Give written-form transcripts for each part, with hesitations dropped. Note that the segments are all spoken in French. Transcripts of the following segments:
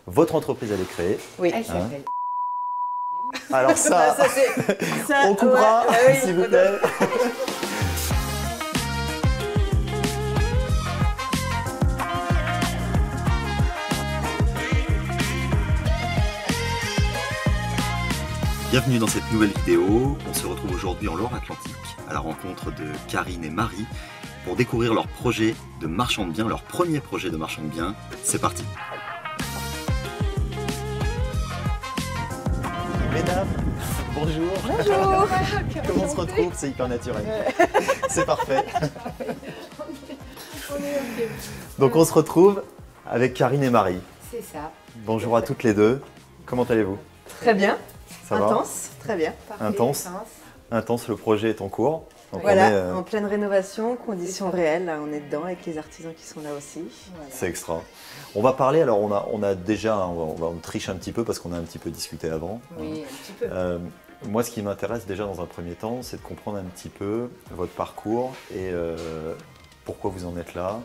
Votre entreprise, elle est créée. Oui. Elle s'appelle. Alors ça, on coupera, s'il vous plaît. Bienvenue dans cette nouvelle vidéo. On se retrouve aujourd'hui en Loire-Atlantique à la rencontre de Karine et Marie pour découvrir leur projet de marchand de biens, leur premier projet de marchand de biens. C'est parti. Mesdames, bonjour. Bonjour. Comment on se retrouve? C'est hyper naturel. C'est parfait. Donc on se retrouve avec Karine et Marie. C'est ça. Bonjour à toutes les deux. Comment allez-vous? Très bien. Ça va? Intense, très bien. Parfait, Intense. Intense, le projet est en cours. Donc Voilà, on est, en pleine rénovation, conditions réelles, là on est dedans avec les artisans qui sont là aussi. Voilà. c'est extra. On va parler, alors on a déjà, on triche un petit peu parce qu'on a un petit peu discuté avant. Oui, un petit peu. Moi, ce qui m'intéresse déjà dans un premier temps, c'est de comprendre un petit peu votre parcours et pourquoi vous en êtes là,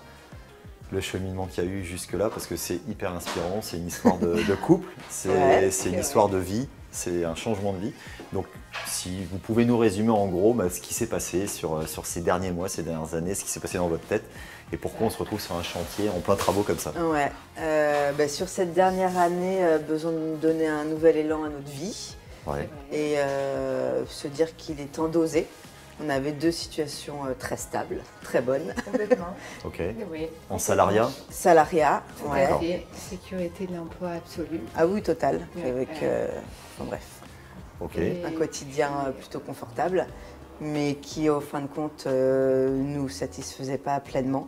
le cheminement qu'il y a eu jusque-là, parce que c'est hyper inspirant, c'est une histoire de couple, c'est une histoire de vie, c'est un changement de vie. Donc, si vous pouvez nous résumer en gros ce qui s'est passé sur ces derniers mois, ces dernières années, ce qui s'est passé dans votre tête et pourquoi on se retrouve sur un chantier en plein travaux comme ça. Ouais, sur cette dernière année, besoin de donner un nouvel élan à notre vie Ouais. et se dire qu'il est temps d'oser. On avait deux situations très stables, très bonnes. Complètement. Ok. Oui. En salariat? Salariat, ouais. D'accord. Et sécurité de l'emploi absolue. Ah oui, total, Ouais. avec enfin, bref, Ok. Et- un quotidien plutôt confortable, mais qui au fin de compte nous satisfaisait pas pleinement.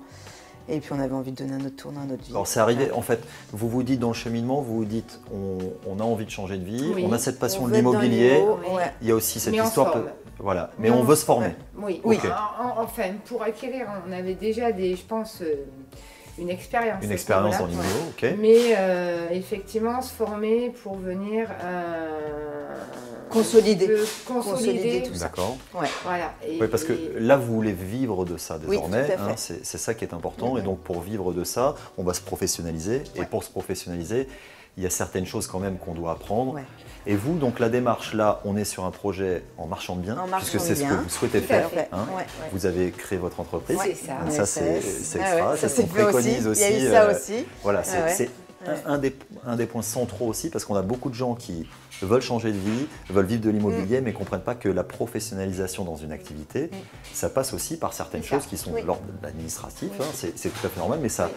Et puis on avait envie de donner un autre tournant à notre vie. Alors c'est arrivé, en fait, vous vous dites dans le cheminement, vous vous dites on a envie de changer de vie, Oui. on a cette passion On de veut être dans l'immobilier, l'immo, Oui. ouais. il y a aussi cette Mais on histoire, forme. voilà, mais on veut se former. Oui. Oui. Ok. Enfin, pour acquérir, on avait déjà je pense, une expérience. Une à ce expérience dans niveau-là. l'immobilier, ok. Mais effectivement, se former pour venir Consolider. consolider tout ça. D'accord. Ouais. Voilà. Oui, parce que là, vous voulez vivre de ça Oui, désormais, tout à fait. hein, c'est ça qui est important. Mhm. Et donc, pour vivre de ça, on va se professionnaliser. Et Ouais. pour se professionnaliser, il y a certaines choses quand même qu'on doit apprendre. Ouais. Et vous, donc la démarche là, on est sur un projet en marchand de biens, En marchand puisque c'est de ce que biens. vous souhaitez Tout à faire. fait. hein. Ouais. Vous avez créé votre entreprise. C'est ça. Donc ça, c'est SAS. extra. Ah ouais, c'est ça ce qu'on s'est fait préconise aussi. Il y a eu ça aussi. Voilà, Ah ouais. c'est un des points centraux aussi, parce qu'on a beaucoup de gens qui veulent changer de vie, veulent vivre de l'immobilier, mais ne comprennent pas que la professionnalisation dans une activité, ça passe aussi par certaines C'est ça. choses qui sont Oui. de l'ordre de l'administratif, Oui. hein, c'est tout à fait normal, mais ça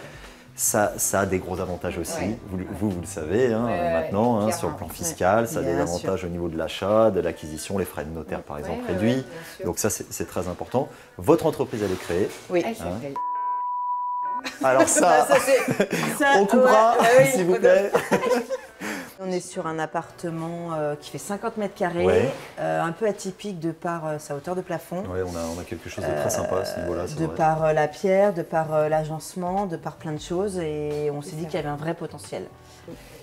a des gros avantages aussi. Ouais. Vous le savez hein, Ouais, maintenant, hein, clairement. sur le plan fiscal, ça a des Bien avantages au niveau de l'achat, de l'acquisition, les frais de notaire par exemple Ouais, réduits. bien sûr. Donc ça, c'est très important. Votre entreprise, elle est créée. Oui. Elle s'appelle. Alors ça, on coupera, s'il vous plaît. On est sur un appartement qui fait 50 mètres carrés, Ouais. un peu atypique de par sa hauteur de plafond, Ouais, on a quelque chose de très sympa à ce niveau-là. c'est de vrai. par la pierre, de par l'agencement, de par plein de choses. Et on s'est dit qu'il y avait un vrai potentiel.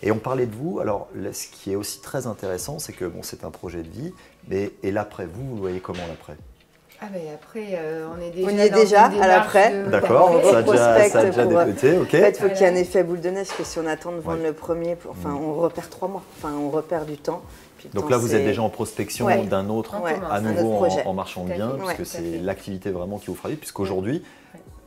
Et on parlait de vous. Alors, là, ce qui est aussi très intéressant, c'est que bon, c'est un projet de vie, mais et l'après, vous le voyez comment l'après? Ah ben après, on est déjà On y est dans déjà, une à l'après. démarche de- D'accord, on ça a déjà reprospecte pour, débuté, ok. En fait, il faut qu'il y ait un Voilà. effet boule de neige, parce que si on attend de vendre Ouais. le premier, on repère 3 mois. Enfin, on repère du temps. Puis le Donc temps, là, vous êtes c'est- déjà en prospection Ouais. d'un autre, Ouais, à un nouveau autre projet. en marchand de Tout à biens, fait. puisque Ouais, tout à c'est fait. l'activité vraiment qui vous fera vivre, puisqu'aujourd'hui,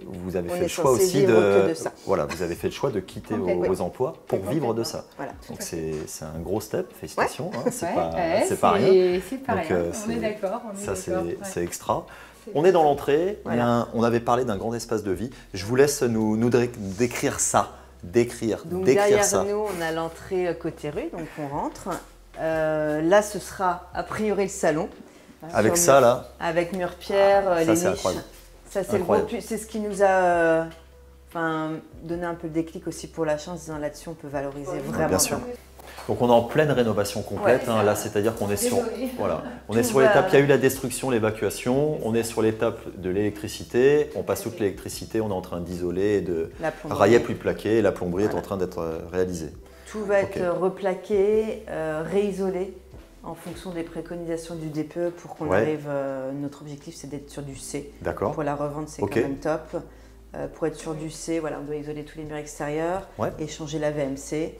vous avez On fait est le choix censé aussi vivre de, que de ça. voilà, vous avez fait le choix de quitter Complètement. vos emplois pour vivre de ça. Voilà. Donc c'est un gros step, félicitations, hein, c'est Ouais, pas, ouais, c'est pas rien. C'est pas Donc, rien. On c'est- est d'accord. on est Ça, d'accord, ouais. c'est extra. On est dans l'entrée, il y a Voilà. on avait parlé d'un grand espace de vie. Je vous laisse nous décrire ça, décrire Donc derrière ça. nous, on a l'entrée côté rue, donc on rentre. Là, ce sera a priori le salon. Avec Sur ça mur- là, Avec mur-pierre, ça, les c'est niches. incroyable. Ça, c'est le gros Incroyable. plus. C'est ce qui nous a donné un peu le déclic aussi pour la chance, disant là-dessus, on peut valoriser vraiment. bien sûr. Donc on est en pleine rénovation complète, Ouais. hein, là c'est-à-dire qu'on est sur, Désolée. voilà, on Tout est sur va- l'étape, il y a eu la destruction, l'évacuation, on est sur l'étape de l'électricité, on passe toute l'électricité, on est en train d'isoler et de La plomberie. railler puis plaquer, et la plomberie est Voilà. en train d'être réalisée. Tout va Ok. être replaqué, réisolé en fonction des préconisations du DPE pour qu'on Ouais. arrive. Notre objectif, c'est d'être sur du C. D'accord. Pour la revente, c'est Ok. quand même top. Pour être sur du C, voilà, on doit isoler tous les murs extérieurs Ouais. et changer la VMC.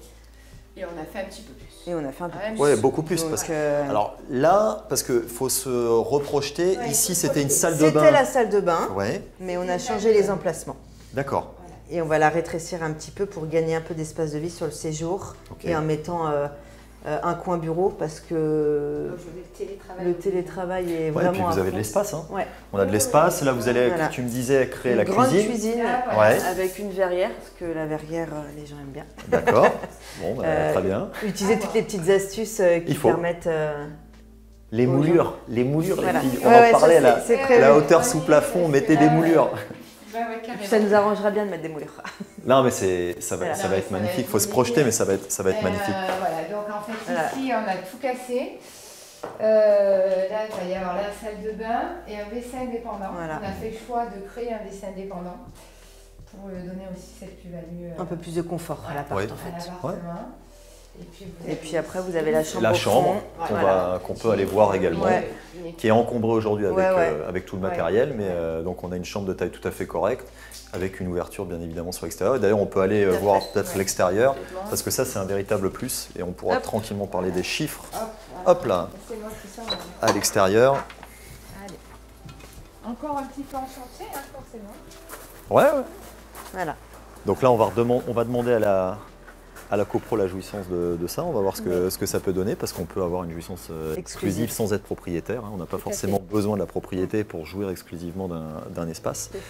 Et on a fait un petit peu plus. Et on a fait un peu plus. Ouais, beaucoup plus. Donc, Parce que, alors là, parce qu'il faut se reprojeter, Ouais, ici il faut c'était une se salle de bain. C'était la salle de bain, Ouais, mais on a changé les emplacements. d'accord. Et on va la rétrécir un petit peu pour gagner un peu d'espace de vie sur le séjour Ok. et en mettant un coin bureau parce que le télétravail est Ouais, et vraiment puis vous à avez de fond. l'espace. Hein. Ouais. On a de l'espace. Là, vous allez, Voilà. tu me disais, créer Une la grande cuisine. cuisine Ouais. avec une verrière parce que la verrière, les gens aiment bien. D'accord. Bon, bah, très bien. Utiliser toutes les petites astuces qui Il faut. permettent. Les moulures, les Voilà. filles. On Ouais, en ouais, ça, parlait là. c'est prévu. La hauteur sous plafond, mettez des moulures. Ça nous arrangera bien de mettre des moulures. Non, mais ça va, Voilà. ça va être magnifique. Il faut se projeter, mais ça va être magnifique. Voilà, donc en fait Voilà. ici on a tout cassé. Là il va y avoir la salle de bain et un WC indépendant. Voilà. On a fait le choix de créer un WC indépendant pour donner aussi cette plus-value Un peu plus de confort à l'appart Oui. en à fait. l'appartement. Et puis après, vous avez la chambre. La au chambre fond. qu'on peut aller voir également, Ouais. qui est encombrée aujourd'hui avec, Ouais. avec tout le Ouais. matériel. Mais donc on a une chambre de taille tout à fait correcte, avec une ouverture bien évidemment sur l'extérieur. Et d'ailleurs, on peut aller Tout à voir fait. peut-être l'extérieur, parce que ça c'est un véritable plus. Et on pourra Hop. tranquillement parler des chiffres. Hop, Hop là, c'est moi qui sors. à l'extérieur. Allez. Encore un petit peu en chantier, hein, forcément. Ouais. Voilà. Donc là, on va demander à la copro la jouissance de ça. On va voir ce que ça peut donner, parce qu'on peut avoir une jouissance exclusive sans être propriétaire. Hein. On n'a pas forcément besoin de la propriété pour jouir exclusivement d'un espace. C'est ça.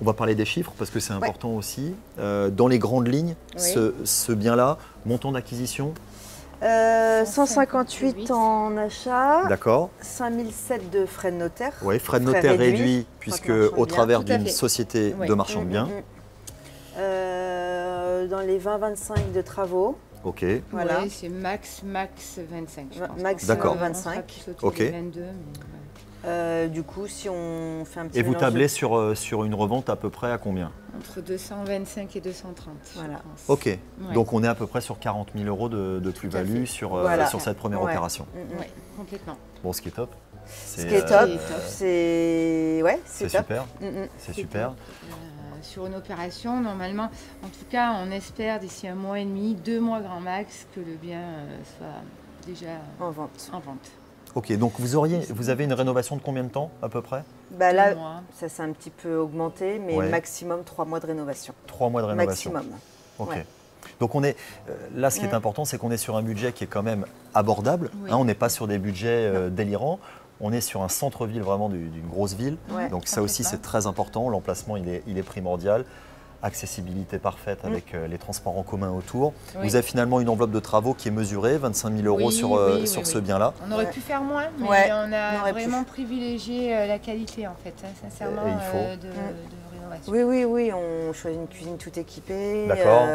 On va parler des chiffres parce que c'est important aussi. Dans les grandes lignes, Oui. ce bien-là, montant d'acquisition, 158 en achat, d'accord. 5007 de frais de notaire. Oui, frais de Frais notaire réduits, réduits, puisque marchand de au biens. travers Tout à d'une fait. société Ouais. de marchand de biens. Dans les 20-25 de travaux. Ok, Voilà. Ouais, c'est max 25, je pense. Max D'accord. 25. Ok. Ok. 22, mais ouais. Du coup, si on fait un petit et vous mélange tablez de- sur une revente à peu près à combien? Entre 225 et 230, Voilà. je pense. Ok, Ouais. donc on est à peu près sur 40 000 euros de plus-value fait. sur, Voilà. sur cette première Ouais. opération. Ouais, complètement. Bon, ce qui est top. Ce qui est top, c'est top. c'est C'est top. super, Mm, mm. c'est super. Sur une opération, normalement, en tout cas, on espère d'ici 1 mois et demi, 2 mois grand max, que le bien soit déjà En vente. en vente. Ok, donc vous avez une rénovation de combien de temps à peu près? Bah 2 là, mois. ça s'est un petit peu augmenté, mais Ouais. maximum 3 mois de rénovation. 3 mois de rénovation. Maximum. Ok. Ouais. Donc on est là, ce qui est Mm. important, c'est qu'on est sur un budget qui est quand même abordable. Oui. Hein, on n'est pas sur des budgets délirants. On est sur un centre-ville vraiment d'une grosse ville. Ouais, Donc ça aussi, c'est complètement. très important. L'emplacement, il est primordial. Accessibilité parfaite avec les transports en commun autour. Oui. Vous avez finalement une enveloppe de travaux qui est mesurée, 25 000 euros Oui, sur, oui, sur oui, ce oui. bien-là. On aurait Ouais. pu faire moins, mais Ouais, on on a aurait vraiment privilégié la qualité, en fait, hein, sincèrement, Et il faut. de rénovation. Oui, oui, oui, on choisit une cuisine tout équipée. D'accord.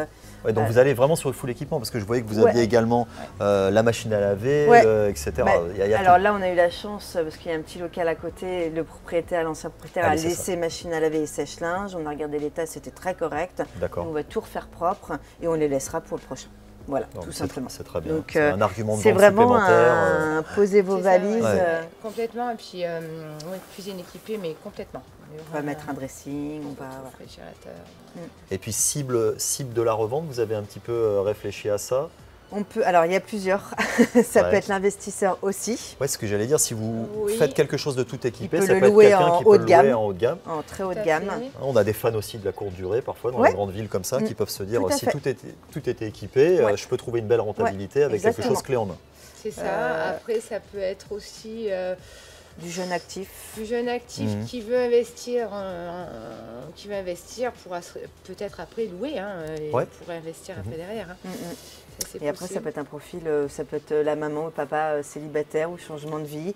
Ouais, donc vous allez vraiment sur le full équipement, parce que je voyais que vous Ouais. aviez également la machine à laver, Ouais. etc. Bah, Il y a alors tout. là, on a eu la chance, parce qu'il y a un petit local à côté, le propriétaire, l'ancien propriétaire Ah a oui, c'est laissé machine à laver et sèche-linge. On a regardé l'état, c'était très correct. D'accord. On va tout refaire propre et on les laissera pour le prochain. Voilà, Donc, tout c'est- simplement. C'est très bien. Donc, C'est un argument de C'est vente vraiment supplémentaire. un posez vos C'est ça, valises. ouais. Ouais. Complètement, et puis cuisine équipée, mais complètement. On va mettre un dressing, on va. Voilà. réfrigérateur. Et puis cible de la revente, vous avez un petit peu réfléchi à ça? On peut. Alors, il y a plusieurs. Ça Ouais. peut être l'investisseur aussi, Ouais, ce que j'allais dire, si vous Oui. faites quelque chose de tout équipé, peut ça le peut être louer quelqu'un en qui peut haut le de gamme. louer en haut de gamme. en très haut Tout de à gamme. fait. On a des fans aussi de la courte durée parfois dans Ouais. les grandes villes comme ça qui peuvent se dire Tout à si fait. tout était équipé, Ouais. je peux trouver une belle rentabilité avec quelque exactement. chose clé en main. C'est ça. Euh, Après, ça peut être aussi Du jeune actif. du jeune actif Mhm. qui veut investir, pour peut-être après louer, hein, et Ouais. pour investir un peu derrière. Hein. Mm, mm. Ça, c'est Et après, ça possible. peut être un profil, ça peut être la maman ou le papa célibataire ou changement de vie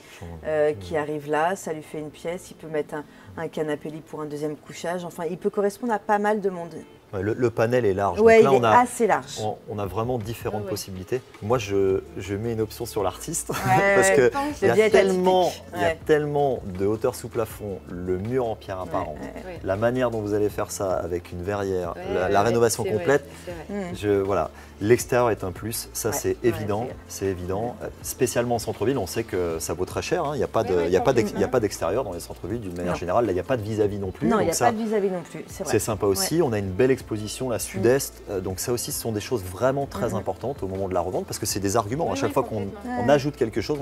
qui arrive là, ça lui fait une pièce, il peut mettre un canapé lit pour un deuxième couchage, enfin, il peut correspondre à pas mal de monde. Ouais, le panel est large. Ouais, Donc il là, est assez large. on a vraiment différentes Ah ouais. possibilités. Moi, je mets une option sur l'artiste Ouais, parce ouais. que pense il y a bien être tellement, atypique. il y a Ouais. tellement de hauteur sous plafond, le mur en pierre apparente, Ouais, Ouais. la manière dont vous allez faire ça avec une verrière, Ouais, la ouais, rénovation c'est complète. vrai, c'est vrai. Mm. Voilà, l'extérieur est un plus, ça Ouais, c'est ouais, évident, c'est évident. Spécialement en centre-ville, on sait que ça vaut très cher. Hein. Il n'y a pas de- Ouais, il y a pas d'ex- complètement. il y a pas d'extérieur dans les centres-villes d'une manière Non. générale. Là, il n'y a pas de vis-à-vis non plus. Non, il donc n'y a ça, pas de vis-à-vis non plus, c'est vrai. c'est sympa aussi. On a une belle l'exposition, la sud-est. Donc ça aussi, ce sont des choses vraiment très importantes au moment de la revente parce que c'est des arguments. Oui, à chaque oui, fois qu'on complètement. ajoute quelque chose,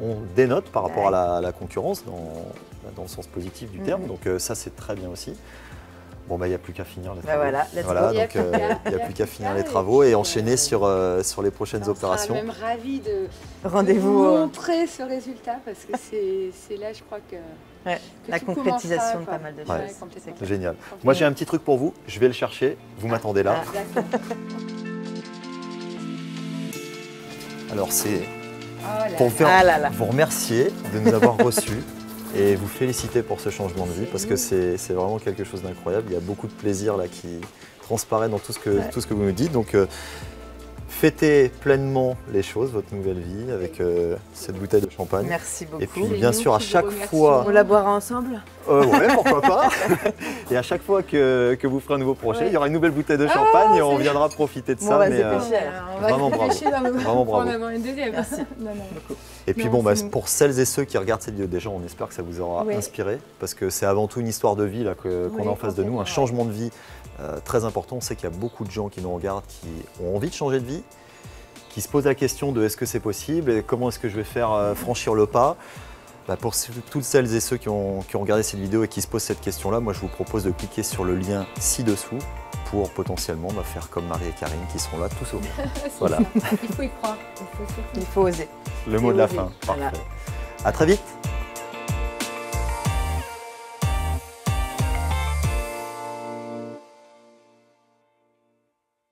on dénote par rapport à la concurrence dans le sens positif du terme. Donc ça, c'est très bien aussi. Bon, bah, il n'y a plus qu'à finir les travaux. Voilà, let's Voilà, go. donc il n'y a plus qu'à finir les travaux et enchaîner sur les prochaines opérations. On sera même ravis de Rendez-vous. vous montrer ce résultat parce que c'est là, je crois que Ouais, que la tout concrétisation de commencera, pas mal de quoi. choses. Ouais, complètement. C'est génial. Moi, j'ai un petit truc pour vous. Je vais le chercher. Vous m'attendez là. D'accord. Alors, c'est Oh là pour là. vous remercier de nous avoir reçus et vous féliciter pour ce changement de vie parce que c'est vraiment quelque chose d'incroyable. Il y a beaucoup de plaisir là qui transparaît dans tout ce que vous nous dites. Donc, fêtez pleinement les choses, votre nouvelle vie avec cette bouteille de champagne. Merci beaucoup. Et puis, C'est bien nous sûr, à qui vous chaque remercions. fois, On la boira ensemble? ouais, pourquoi pas. Et à chaque fois que vous ferez un nouveau projet, il y aura une nouvelle bouteille de champagne et on viendra profiter de Bon, ça. on va se mais, dépêcher. On va Vraiment se bravo. dépêcher dans le Vraiment bravo. pour en avoir une deuxième. Merci. Non, non. Et puis Non, bon, c'est- pour celles et ceux qui regardent cette vidéo, déjà, on espère que ça vous aura Ouais. inspiré parce que c'est avant tout une histoire de vie là, qu'on Oui, a en face de nous, un complètement, changement de vie très important. On sait qu'il y a beaucoup de gens qui nous regardent qui ont envie de changer de vie, qui se posent la question de est-ce que c'est possible et comment est-ce que je vais faire franchir le pas. Bah, pour toutes celles et ceux qui ont regardé cette vidéo et qui se posent cette question-là, moi je vous propose de cliquer sur le lien ci-dessous pour potentiellement faire comme Marie et Karine qui seront là tout sauvés. Voilà, Il faut y croire. Il faut surtout Il faut oser. le mot de la oser. fin. Voilà. Parfait. À très vite.